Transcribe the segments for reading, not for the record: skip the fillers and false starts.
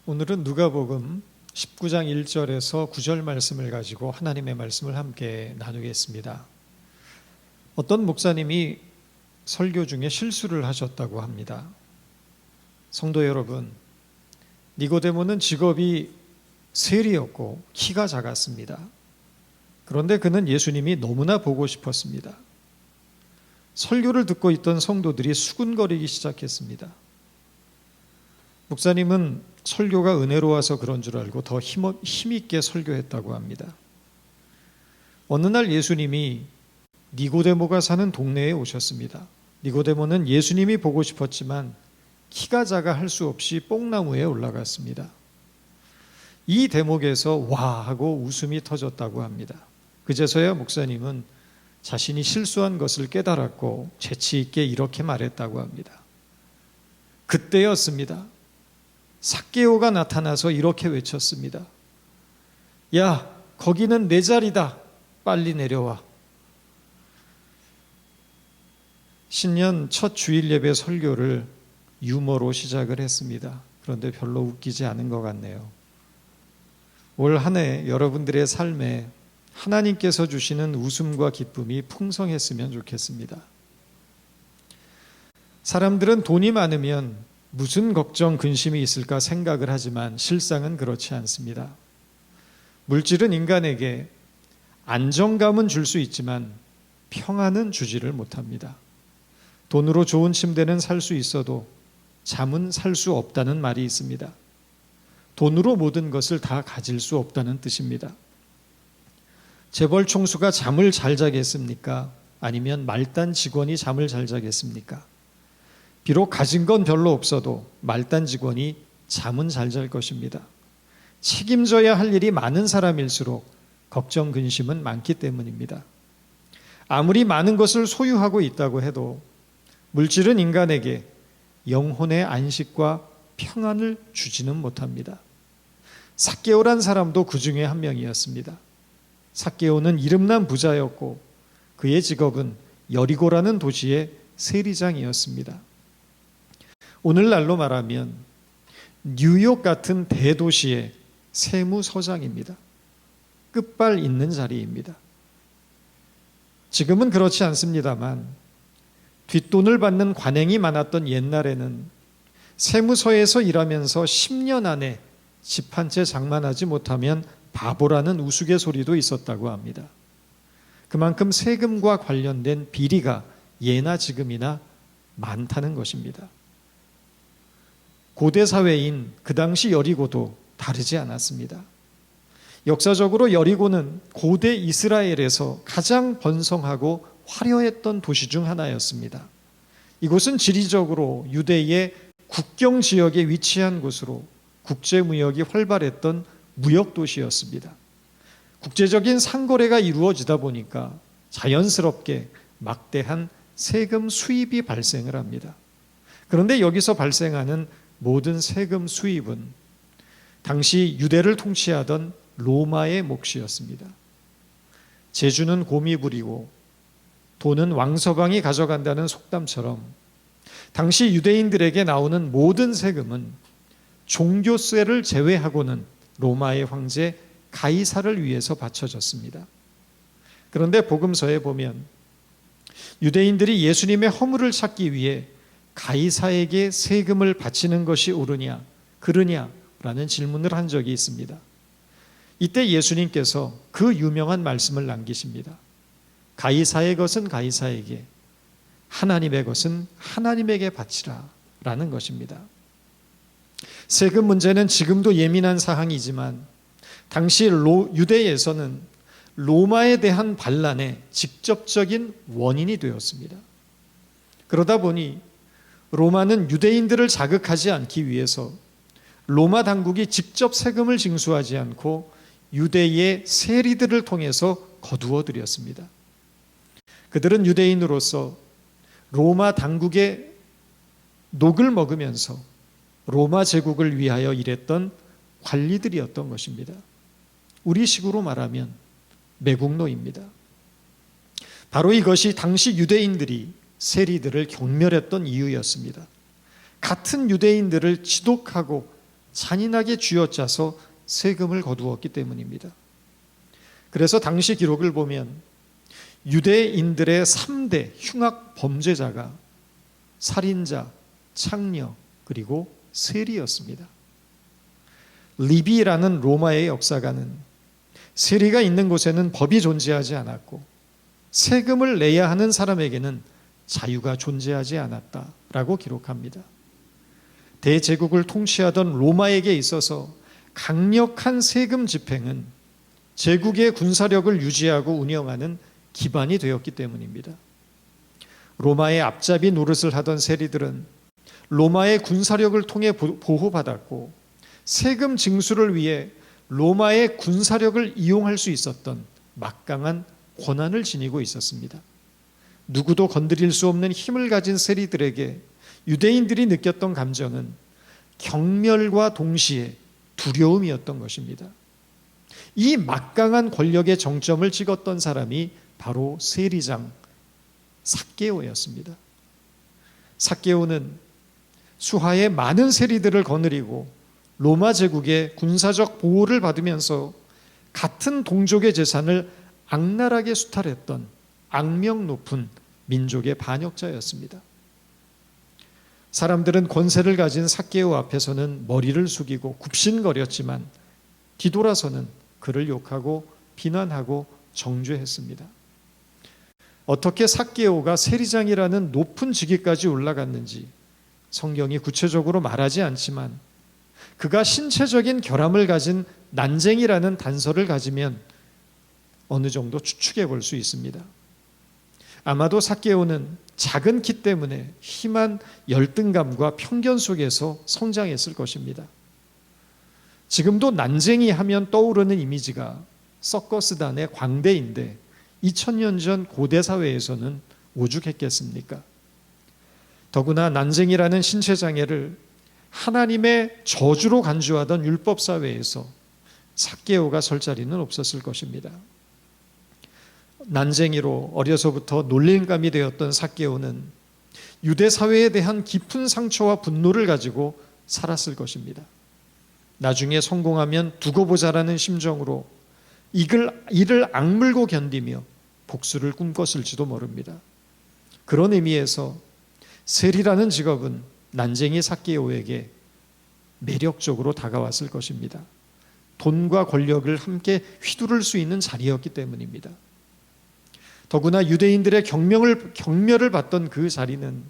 오늘은 누가복음 19장 1절에서 9절 말씀을 가지고 하나님의 말씀을 함께 나누겠습니다. 어떤 목사님이 설교 중에 실수를 하셨다고 합니다. 성도 여러분, 니고데모는 직업이 세리였고 키가 작았습니다. 그런데 그는 예수님이 너무나 보고 싶었습니다. 설교를 듣고 있던 성도들이 수군거리기 시작했습니다. 목사님은 설교가 은혜로워서 그런 줄 알고 더 힘있게 설교했다고 합니다. 어느 날 예수님이 니고데모가 사는 동네에 오셨습니다. 니고데모는 예수님이 보고 싶었지만 키가 작아 할 수 없이 뽕나무에 올라갔습니다. 이 대목에서 와 하고 웃음이 터졌다고 합니다. 그제서야 목사님은 자신이 실수한 것을 깨달았고 재치 있게 이렇게 말했다고 합니다. 그때였습니다. 삭개오가 나타나서 이렇게 외쳤습니다. 야, 거기는 내 자리다. 빨리 내려와. 신년 첫 주일 예배 설교를 유머로 시작을 했습니다. 그런데 별로 웃기지 않은 것 같네요. 올 한 해 여러분들의 삶에 하나님께서 주시는 웃음과 기쁨이 풍성했으면 좋겠습니다. 사람들은 돈이 많으면 무슨 걱정, 근심이 있을까 생각을 하지만 실상은 그렇지 않습니다. 물질은 인간에게 안정감은 줄 수 있지만 평안은 주지를 못합니다. 돈으로 좋은 침대는 살 수 있어도 잠은 살 수 없다는 말이 있습니다. 돈으로 모든 것을 다 가질 수 없다는 뜻입니다. 재벌 총수가 잠을 잘 자겠습니까? 아니면 말단 직원이 잠을 잘 자겠습니까? 비록 가진 건 별로 없어도 말단 직원이 잠은 잘 잘 것입니다. 책임져야 할 일이 많은 사람일수록 걱정, 근심은 많기 때문입니다. 아무리 많은 것을 소유하고 있다고 해도 물질은 인간에게 영혼의 안식과 평안을 주지는 못합니다. 삭개오란 사람도 그 중에 한 명이었습니다. 삭개오는 이름난 부자였고 그의 직업은 여리고라는 도시의 세리장이었습니다. 오늘날로 말하면 뉴욕 같은 대도시의 세무서장입니다. 끝발 있는 자리입니다. 지금은 그렇지 않습니다만 뒷돈을 받는 관행이 많았던 옛날에는 세무서에서 일하면서 10년 안에 집 한 채 장만하지 못하면 바보라는 우스갯소리도 있었다고 합니다. 그만큼 세금과 관련된 비리가 예나 지금이나 많다는 것입니다. 고대 사회인 그 당시 여리고도 다르지 않았습니다. 역사적으로 여리고는 고대 이스라엘에서 가장 번성하고 화려했던 도시 중 하나였습니다. 이곳은 지리적으로 유대의 국경 지역에 위치한 곳으로 국제무역이 활발했던 무역도시였습니다. 국제적인 상거래가 이루어지다 보니까 자연스럽게 막대한 세금 수입이 발생을 합니다. 그런데 여기서 발생하는 모든 세금 수입은 당시 유대를 통치하던 로마의 몫이었습니다. 재주는 곰이 부리고 돈은 왕서방이 가져간다는 속담처럼 당시 유대인들에게 나오는 모든 세금은 종교세를 제외하고는 로마의 황제 가이사를 위해서 바쳐졌습니다. 그런데 복음서에 보면 유대인들이 예수님의 허물을 찾기 위해 가이사에게 세금을 바치는 것이 옳으냐 그르냐라는 질문을 한 적이 있습니다. 이때 예수님께서 그 유명한 말씀을 남기십니다. 가이사의 것은 가이사에게, 하나님의 것은 하나님에게 바치라 라는 것입니다. 세금 문제는 지금도 예민한 사항이지만 당시 유대에서는 로마에 대한 반란의 직접적인 원인이 되었습니다. 그러다 보니 로마는 유대인들을 자극하지 않기 위해서 로마 당국이 직접 세금을 징수하지 않고 유대의 세리들을 통해서 거두어 들였습니다. 그들은 유대인으로서 로마 당국의 녹을 먹으면서 로마 제국을 위하여 일했던 관리들이었던 것입니다. 우리식으로 말하면 매국노입니다. 바로 이것이 당시 유대인들이 세리들을 경멸했던 이유였습니다. 같은 유대인들을 지독하고 잔인하게 쥐어짜서 세금을 거두었기 때문입니다. 그래서 당시 기록을 보면 유대인들의 3대 흉악 범죄자가 살인자, 창녀, 그리고 세리였습니다. 리비라는 로마의 역사가는 세리가 있는 곳에는 법이 존재하지 않았고 세금을 내야 하는 사람에게는 자유가 존재하지 않았다라고 기록합니다. 대제국을 통치하던 로마에게 있어서 강력한 세금 집행은 제국의 군사력을 유지하고 운영하는 기반이 되었기 때문입니다. 로마의 앞잡이 노릇을 하던 세리들은 로마의 군사력을 통해 보호받았고 세금 징수를 위해 로마의 군사력을 이용할 수 있었던 막강한 권한을 지니고 있었습니다. 누구도 건드릴 수 없는 힘을 가진 세리들에게 유대인들이 느꼈던 감정은 경멸과 동시에 두려움이었던 것입니다. 이 막강한 권력의 정점을 찍었던 사람이 바로 세리장 삭개오였습니다. 삭개오는 수하의 많은 세리들을 거느리고 로마 제국의 군사적 보호를 받으면서 같은 동족의 재산을 악랄하게 수탈했던 악명 높은 민족의 반역자였습니다. 사람들은 권세를 가진 삭개오 앞에서는 머리를 숙이고 굽신거렸지만 뒤돌아서는 그를 욕하고 비난하고 정죄했습니다. 어떻게 삭개오가 세리장이라는 높은 직위까지 올라갔는지 성경이 구체적으로 말하지 않지만 그가 신체적인 결함을 가진 난쟁이라는 단서를 가지면 어느 정도 추측해 볼 수 있습니다. 아마도 삭개오는 작은 키 때문에 심한 열등감과 편견 속에서 성장했을 것입니다. 지금도 난쟁이 하면 떠오르는 이미지가 서커스단의 광대인데 2000년 전 고대 사회에서는 오죽했겠습니까? 더구나 난쟁이라는 신체 장애를 하나님의 저주로 간주하던 율법 사회에서 삭개오가 설 자리는 없었을 것입니다. 난쟁이로 어려서부터 놀림감이 되었던 삭개오는 유대 사회에 대한 깊은 상처와 분노를 가지고 살았을 것입니다. 나중에 성공하면 두고 보자라는 심정으로 이를 악물고 견디며 복수를 꿈꿨을지도 모릅니다. 그런 의미에서 세리라는 직업은 난쟁이 삭개오에게 매력적으로 다가왔을 것입니다. 돈과 권력을 함께 휘두를 수 있는 자리였기 때문입니다. 더구나 유대인들의 경멸을 받던 그 자리는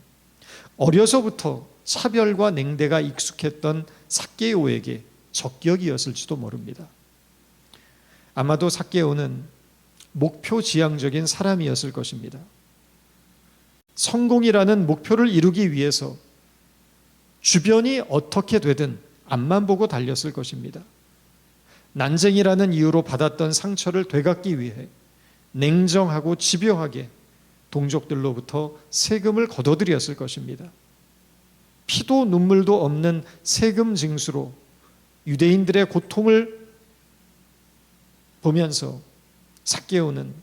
어려서부터 차별과 냉대가 익숙했던 삭개오에게 적격이었을지도 모릅니다. 아마도 삭개오는 목표지향적인 사람이었을 것입니다. 성공이라는 목표를 이루기 위해서 주변이 어떻게 되든 앞만 보고 달렸을 것입니다. 난쟁이라는 이유로 받았던 상처를 되갚기 위해 냉정하고 집요하게 동족들로부터 세금을 거둬들였을 것입니다. 피도 눈물도 없는 세금 징수로 유대인들의 고통을 보면서 삭개오는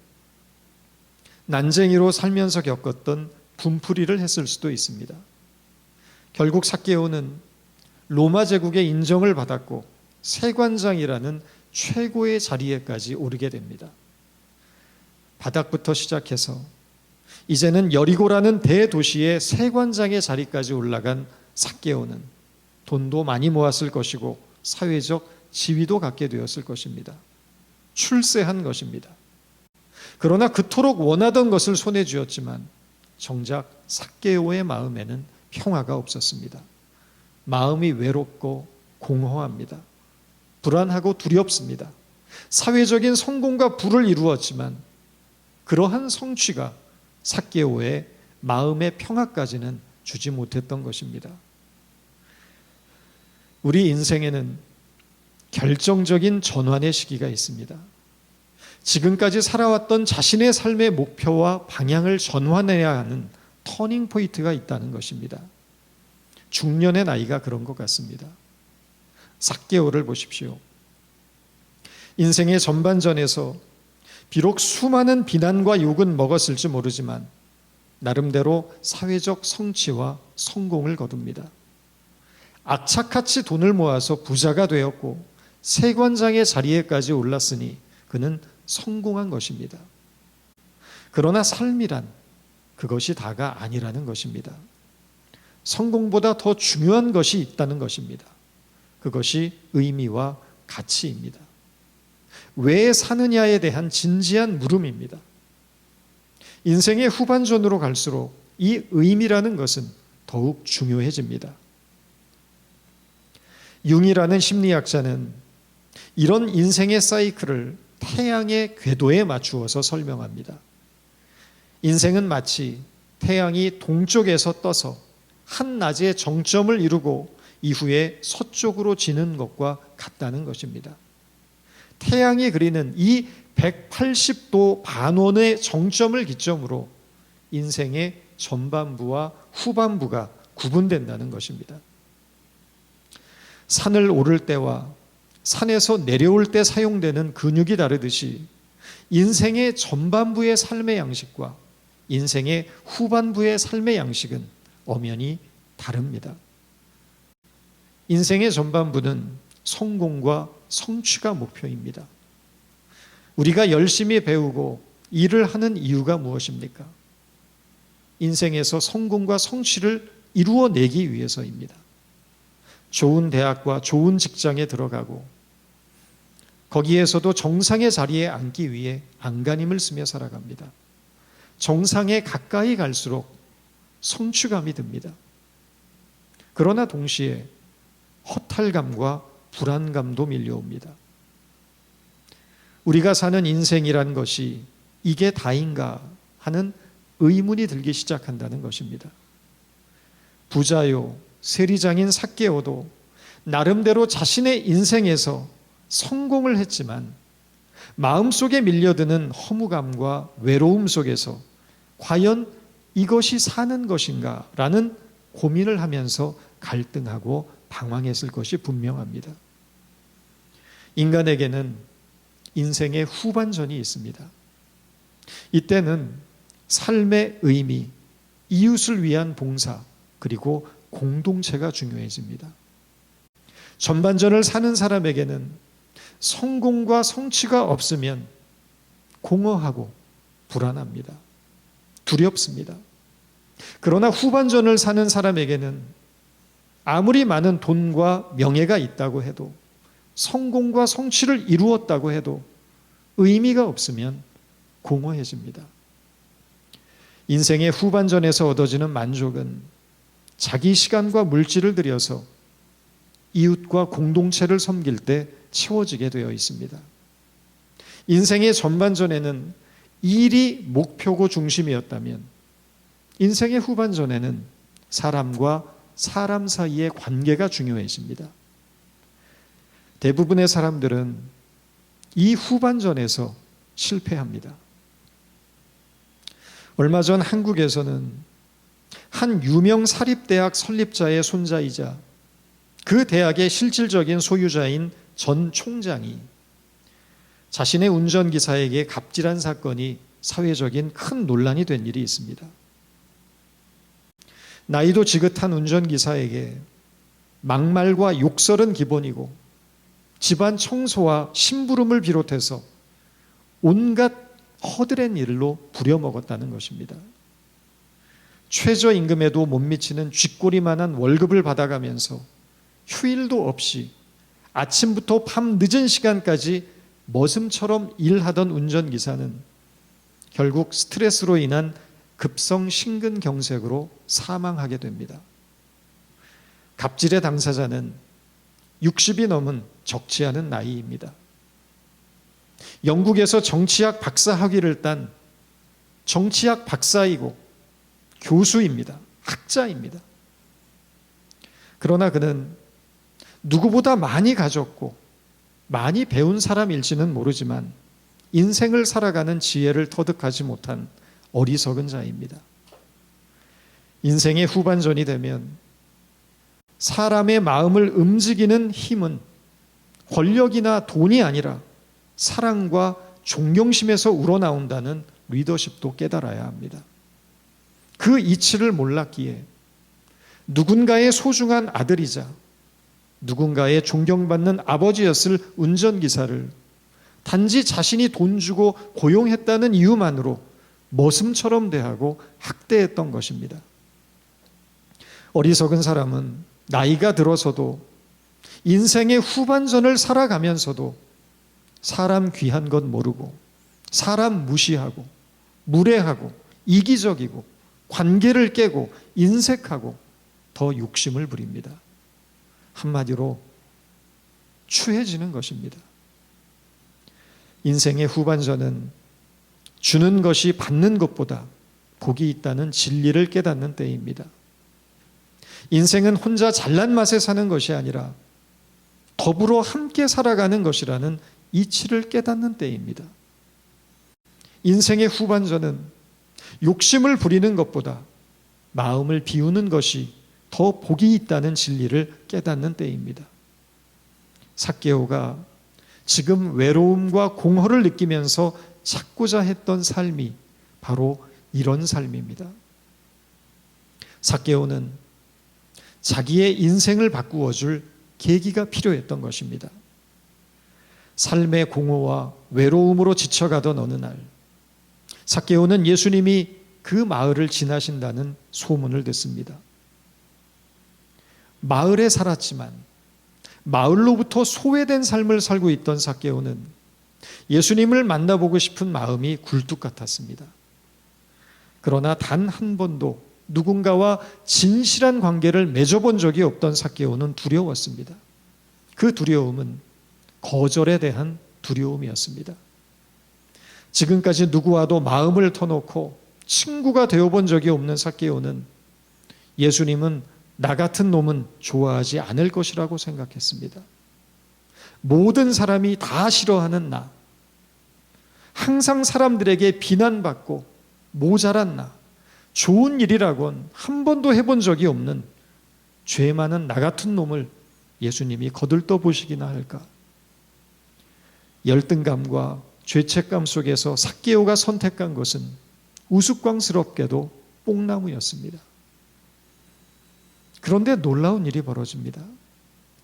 난쟁이로 살면서 겪었던 분풀이를 했을 수도 있습니다. 결국 삭개오는 로마 제국의 인정을 받았고 세관장이라는 최고의 자리에까지 오르게 됩니다. 바닥부터 시작해서 이제는 여리고라는 대도시의 세관장의 자리까지 올라간 삭개오는 돈도 많이 모았을 것이고 사회적 지위도 갖게 되었을 것입니다. 출세한 것입니다. 그러나 그토록 원하던 것을 손에 쥐었지만 정작 삭개오의 마음에는 평화가 없었습니다. 마음이 외롭고 공허합니다. 불안하고 두렵습니다. 사회적인 성공과 부를 이루었지만 그러한 성취가 삭개오의 마음의 평화까지는 주지 못했던 것입니다. 우리 인생에는 결정적인 전환의 시기가 있습니다. 지금까지 살아왔던 자신의 삶의 목표와 방향을 전환해야 하는 터닝 포인트가 있다는 것입니다. 중년의 나이가 그런 것 같습니다. 삭개오를 보십시오. 인생의 전반전에서 비록 수많은 비난과 욕은 먹었을지 모르지만 나름대로 사회적 성취와 성공을 거둡니다. 악착같이 돈을 모아서 부자가 되었고 세관장의 자리에까지 올랐으니 그는 성공한 것입니다. 그러나 삶이란 그것이 다가 아니라는 것입니다. 성공보다 더 중요한 것이 있다는 것입니다. 그것이 의미와 가치입니다. 왜 사느냐에 대한 진지한 물음입니다. 인생의 후반전으로 갈수록 이 의미라는 것은 더욱 중요해집니다. 융이라는 심리학자는 이런 인생의 사이클을 태양의 궤도에 맞추어서 설명합니다. 인생은 마치 태양이 동쪽에서 떠서 한낮의 정점을 이루고 이후에 서쪽으로 지는 것과 같다는 것입니다. 태양이 그리는 이 180도 반원의 정점을 기점으로 인생의 전반부와 후반부가 구분된다는 것입니다. 산을 오를 때와 산에서 내려올 때 사용되는 근육이 다르듯이 인생의 전반부의 삶의 양식과 인생의 후반부의 삶의 양식은 엄연히 다릅니다. 인생의 전반부는 성공과 성취가 목표입니다. 우리가 열심히 배우고 일을 하는 이유가 무엇입니까? 인생에서 성공과 성취를 이루어내기 위해서입니다. 좋은 대학과 좋은 직장에 들어가고 거기에서도 정상의 자리에 앉기 위해 안간힘을 쓰며 살아갑니다. 정상에 가까이 갈수록 성취감이 듭니다. 그러나 동시에 허탈감과 불안감도 밀려옵니다. 우리가 사는 인생이란 것이 이게 다인가 하는 의문이 들기 시작한다는 것입니다. 부자요, 세리장인 삭개오도 나름대로 자신의 인생에서 성공을 했지만 마음속에 밀려드는 허무감과 외로움 속에서 과연 이것이 사는 것인가 라는 고민을 하면서 갈등하고 방황했을 것이 분명합니다. 인간에게는 인생의 후반전이 있습니다. 이때는 삶의 의미, 이웃을 위한 봉사, 그리고 공동체가 중요해집니다. 전반전을 사는 사람에게는 성공과 성취가 없으면 공허하고 불안합니다. 두렵습니다. 그러나 후반전을 사는 사람에게는 아무리 많은 돈과 명예가 있다고 해도 성공과 성취를 이루었다고 해도 의미가 없으면 공허해집니다. 인생의 후반전에서 얻어지는 만족은 자기 시간과 물질을 들여서 이웃과 공동체를 섬길 때 채워지게 되어 있습니다. 인생의 전반전에는 일이 목표고 중심이었다면 인생의 후반전에는 사람과 사람 사이의 관계가 중요해집니다. 대부분의 사람들은 이 후반전에서 실패합니다. 얼마 전 한국에서는 한 유명 사립대학 설립자의 손자이자 그 대학의 실질적인 소유자인 전 총장이 자신의 운전기사에게 갑질한 사건이 사회적인 큰 논란이 된 일이 있습니다. 나이도 지긋한 운전기사에게 막말과 욕설은 기본이고 집안 청소와 심부름을 비롯해서 온갖 허드렛 일로 부려먹었다는 것입니다. 최저임금에도 못 미치는 쥐꼬리만한 월급을 받아가면서 휴일도 없이 아침부터 밤 늦은 시간까지 머슴처럼 일하던 운전기사는 결국 스트레스로 인한 급성 심근경색으로 사망하게 됩니다. 갑질의 당사자는 60이 넘은 적지 않은 나이입니다. 영국에서 정치학 박사 학위를 딴 정치학 박사이고 교수입니다. 학자입니다. 그러나 그는 누구보다 많이 가졌고 많이 배운 사람일지는 모르지만 인생을 살아가는 지혜를 터득하지 못한 어리석은 자입니다. 인생의 후반전이 되면 사람의 마음을 움직이는 힘은 권력이나 돈이 아니라 사랑과 존경심에서 우러나온다는 리더십도 깨달아야 합니다. 그 이치를 몰랐기에 누군가의 소중한 아들이자 누군가의 존경받는 아버지였을 운전기사를 단지 자신이 돈 주고 고용했다는 이유만으로 머슴처럼 대하고 학대했던 것입니다. 어리석은 사람은 나이가 들어서도 인생의 후반전을 살아가면서도 사람 귀한 것 모르고 사람 무시하고 무례하고 이기적이고 관계를 깨고 인색하고 더 욕심을 부립니다. 한마디로 추해지는 것입니다. 인생의 후반전은 주는 것이 받는 것보다 복이 있다는 진리를 깨닫는 때입니다. 인생은 혼자 잘난 맛에 사는 것이 아니라 더불어 함께 살아가는 것이라는 이치를 깨닫는 때입니다. 인생의 후반전은 욕심을 부리는 것보다 마음을 비우는 것이 더 복이 있다는 진리를 깨닫는 때입니다. 삭개오가 지금 외로움과 공허를 느끼면서 찾고자 했던 삶이 바로 이런 삶입니다. 삭개오는 자기의 인생을 바꾸어 줄 계기가 필요했던 것입니다. 삶의 공허와 외로움으로 지쳐가던 어느 날, 삭개오는 예수님이 그 마을을 지나신다는 소문을 듣습니다. 마을에 살았지만 마을로부터 소외된 삶을 살고 있던 삭개오는 예수님을 만나보고 싶은 마음이 굴뚝 같았습니다. 그러나 단 한 번도 누군가와 진실한 관계를 맺어본 적이 없던 삭개오는 두려웠습니다. 그 두려움은 거절에 대한 두려움이었습니다. 지금까지 누구와도 마음을 터놓고 친구가 되어본 적이 없는 삭개오는 예수님은 나 같은 놈은 좋아하지 않을 것이라고 생각했습니다. 모든 사람이 다 싫어하는 나, 항상 사람들에게 비난받고 모자란 나, 좋은 일이라곤 한 번도 해본 적이 없는 죄 많은 나 같은 놈을 예수님이 거들떠 보시기나 할까. 열등감과 죄책감 속에서 삭개오가 선택한 것은 우스꽝스럽게도 뽕나무였습니다. 그런데 놀라운 일이 벌어집니다.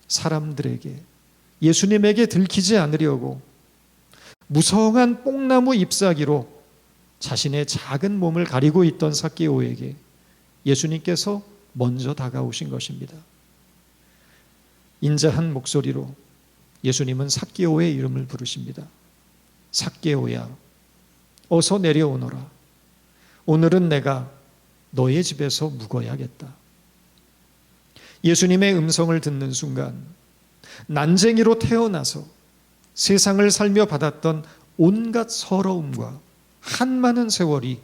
사람들에게, 예수님에게 들키지 않으려고 무성한 뽕나무 잎사귀로 자신의 작은 몸을 가리고 있던 삭개오에게 예수님께서 먼저 다가오신 것입니다. 인자한 목소리로 예수님은 삭개오의 이름을 부르십니다. 삭개오야, 어서 내려오너라. 오늘은 내가 너의 집에서 묵어야겠다. 예수님의 음성을 듣는 순간 난쟁이로 태어나서 세상을 살며 받았던 온갖 서러움과 한많은 세월이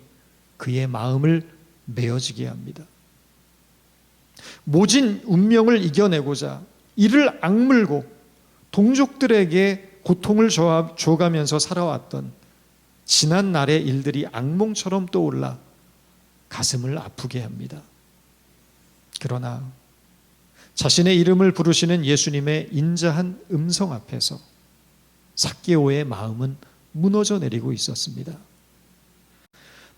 그의 마음을 메어지게 합니다. 모진 운명을 이겨내고자 이를 악물고 동족들에게 고통을 줘가면서 살아왔던 지난 날의 일들이 악몽처럼 떠올라 가슴을 아프게 합니다. 그러나 자신의 이름을 부르시는 예수님의 인자한 음성 앞에서 삭개오의 마음은 무너져 내리고 있었습니다.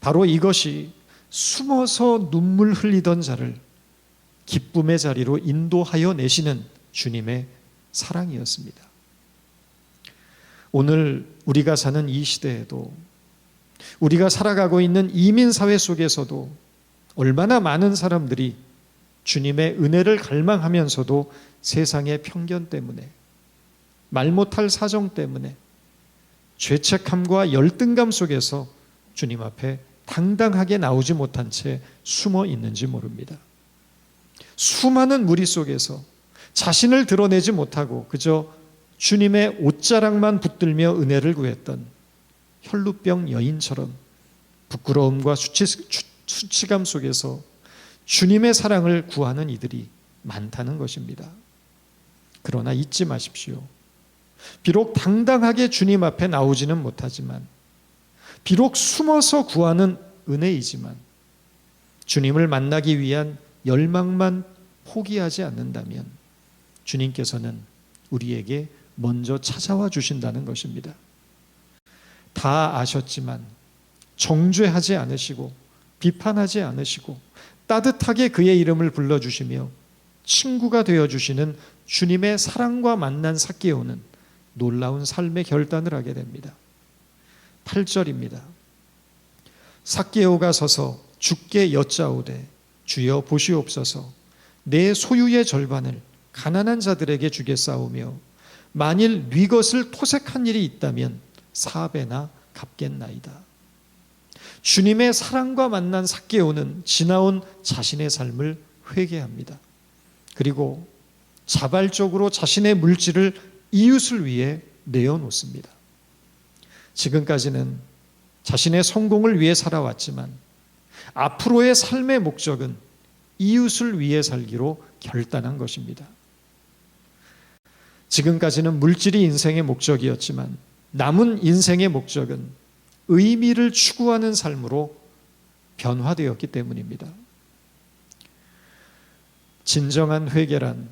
바로 이것이 숨어서 눈물 흘리던 자를 기쁨의 자리로 인도하여 내시는 주님의 사랑이었습니다. 오늘 우리가 사는 이 시대에도, 우리가 살아가고 있는 이민사회 속에서도 얼마나 많은 사람들이 주님의 은혜를 갈망하면서도 세상의 편견 때문에, 말 못할 사정 때문에, 죄책함과 열등감 속에서 주님 앞에 당당하게 나오지 못한 채 숨어 있는지 모릅니다. 수많은 무리 속에서 자신을 드러내지 못하고 그저 주님의 옷자락만 붙들며 은혜를 구했던 혈루병 여인처럼 부끄러움과 수치감 속에서 주님의 사랑을 구하는 이들이 많다는 것입니다. 그러나 잊지 마십시오. 비록 당당하게 주님 앞에 나오지는 못하지만, 비록 숨어서 구하는 은혜이지만, 주님을 만나기 위한 열망만 포기하지 않는다면 주님께서는 우리에게 먼저 찾아와 주신다는 것입니다. 다 아셨지만 정죄하지 않으시고 비판하지 않으시고 따뜻하게 그의 이름을 불러주시며 친구가 되어주시는 주님의 사랑과 만난 삭개오는 놀라운 삶의 결단을 하게 됩니다. 8절입니다. 삭개오가 서서 주께 여짜오되 주여 보시옵소서 내 소유의 절반을 가난한 자들에게 주겠사오며 만일 네 것을 토색한 일이 있다면 4배나 갚겠나이다. 주님의 사랑과 만난 삭개오는 지나온 자신의 삶을 회개합니다. 그리고 자발적으로 자신의 물질을 이웃을 위해 내어놓습니다. 지금까지는 자신의 성공을 위해 살아왔지만 앞으로의 삶의 목적은 이웃을 위해 살기로 결단한 것입니다. 지금까지는 물질이 인생의 목적이었지만 남은 인생의 목적은 의미를 추구하는 삶으로 변화되었기 때문입니다. 진정한 회개란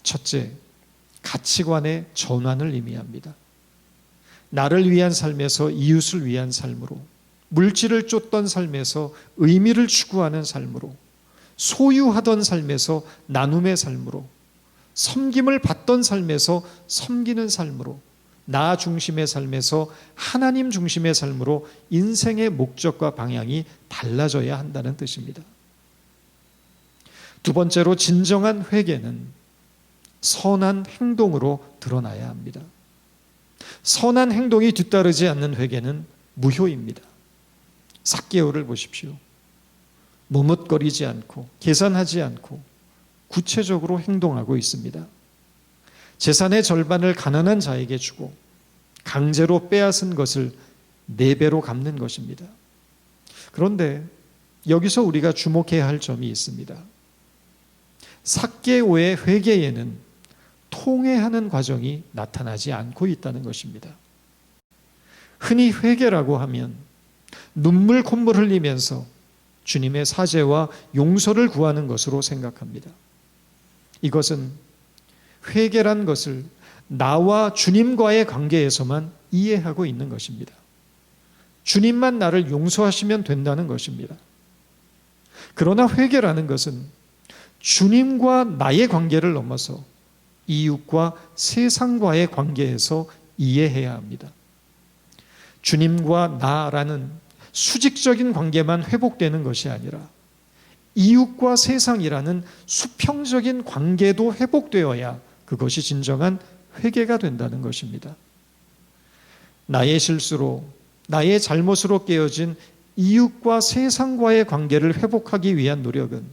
첫째, 가치관의 전환을 의미합니다. 나를 위한 삶에서 이웃을 위한 삶으로, 물질을 쫓던 삶에서 의미를 추구하는 삶으로, 소유하던 삶에서 나눔의 삶으로, 섬김을 받던 삶에서 섬기는 삶으로, 나 중심의 삶에서 하나님 중심의 삶으로 인생의 목적과 방향이 달라져야 한다는 뜻입니다. 두 번째로, 진정한 회개는 선한 행동으로 드러나야 합니다. 선한 행동이 뒤따르지 않는 회개는 무효입니다. 삭개오를 보십시오. 머뭇거리지 않고 계산하지 않고 구체적으로 행동하고 있습니다. 재산의 절반을 가난한 자에게 주고 강제로 빼앗은 것을 4배로 갚는 것입니다. 그런데 여기서 우리가 주목해야 할 점이 있습니다. 삭개오의 회개에는 통회하는 과정이 나타나지 않고 있다는 것입니다. 흔히 회개라고 하면 눈물 콧물 흘리면서 주님의 사죄와 용서를 구하는 것으로 생각합니다. 이것은 회개란 것을 나와 주님과의 관계에서만 이해하고 있는 것입니다. 주님만 나를 용서하시면 된다는 것입니다. 그러나 회개라는 것은 주님과 나의 관계를 넘어서 이웃과 세상과의 관계에서 이해해야 합니다. 주님과 나라는 수직적인 관계만 회복되는 것이 아니라 이웃과 세상이라는 수평적인 관계도 회복되어야 그것이 진정한 회개가 된다는 것입니다. 나의 실수로, 나의 잘못으로 깨어진 이웃과 세상과의 관계를 회복하기 위한 노력은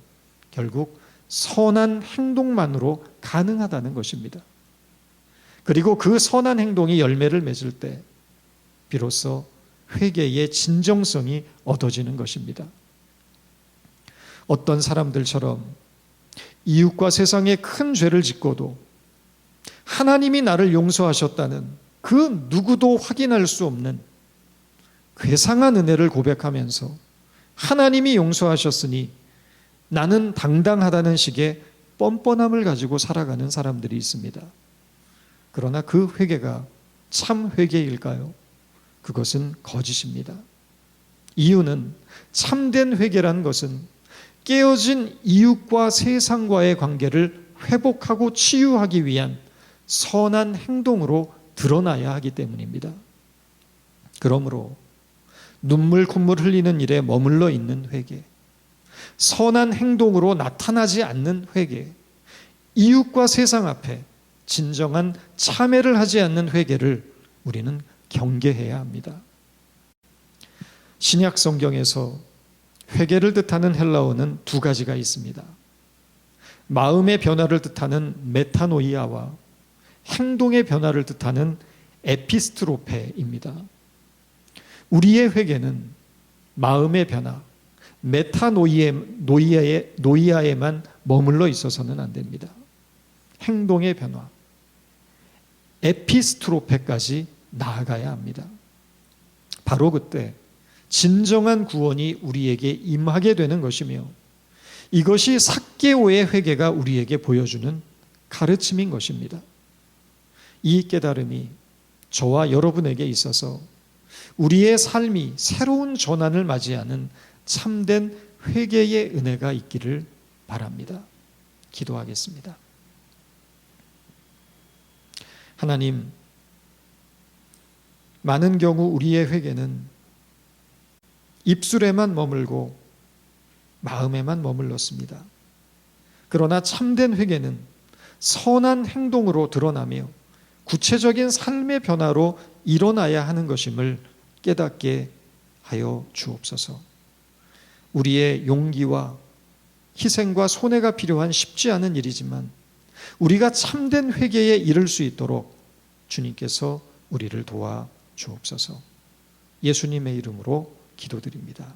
결국 선한 행동만으로 가능하다는 것입니다. 그리고 그 선한 행동이 열매를 맺을 때 비로소 회개의 진정성이 얻어지는 것입니다. 어떤 사람들처럼 이웃과 세상에 큰 죄를 짓고도 하나님이 나를 용서하셨다는 그 누구도 확인할 수 없는 괴상한 은혜를 고백하면서 하나님이 용서하셨으니 나는 당당하다는 식의 뻔뻔함을 가지고 살아가는 사람들이 있습니다. 그러나 그 회개가 참 회개일까요? 그것은 거짓입니다. 이유는 참된 회개란 것은 깨어진 이웃과 세상과의 관계를 회복하고 치유하기 위한 선한 행동으로 드러나야 하기 때문입니다. 그러므로 눈물 콧물 흘리는 일에 머물러 있는 회개, 선한 행동으로 나타나지 않는 회개, 이웃과 세상 앞에 진정한 참회를 하지 않는 회개를 우리는 경계해야 합니다. 신약 성경에서 회개를 뜻하는 헬라어는 2가지가 있습니다. 마음의 변화를 뜻하는 메타노이아와 행동의 변화를 뜻하는 에피스트로페입니다. 우리의 회개는 마음의 변화, 메타노이아에만 머물러 있어서는 안 됩니다. 행동의 변화, 에피스트로페까지 나아가야 합니다. 바로 그때 진정한 구원이 우리에게 임하게 되는 것이며 이것이 삭개오의 회개가 우리에게 보여주는 가르침인 것입니다. 이 깨달음이 저와 여러분에게 있어서 우리의 삶이 새로운 전환을 맞이하는 참된 회개의 은혜가 있기를 바랍니다. 기도하겠습니다. 하나님, 많은 경우 우리의 회개는 입술에만 머물고 마음에만 머물렀습니다. 그러나 참된 회개는 선한 행동으로 드러나며 구체적인 삶의 변화로 일어나야 하는 것임을 깨닫게 하여 주옵소서. 우리의 용기와 희생과 손해가 필요한 쉽지 않은 일이지만 우리가 참된 회개에 이를 수 있도록 주님께서 우리를 도와 주옵소서. 예수님의 이름으로 기도드립니다.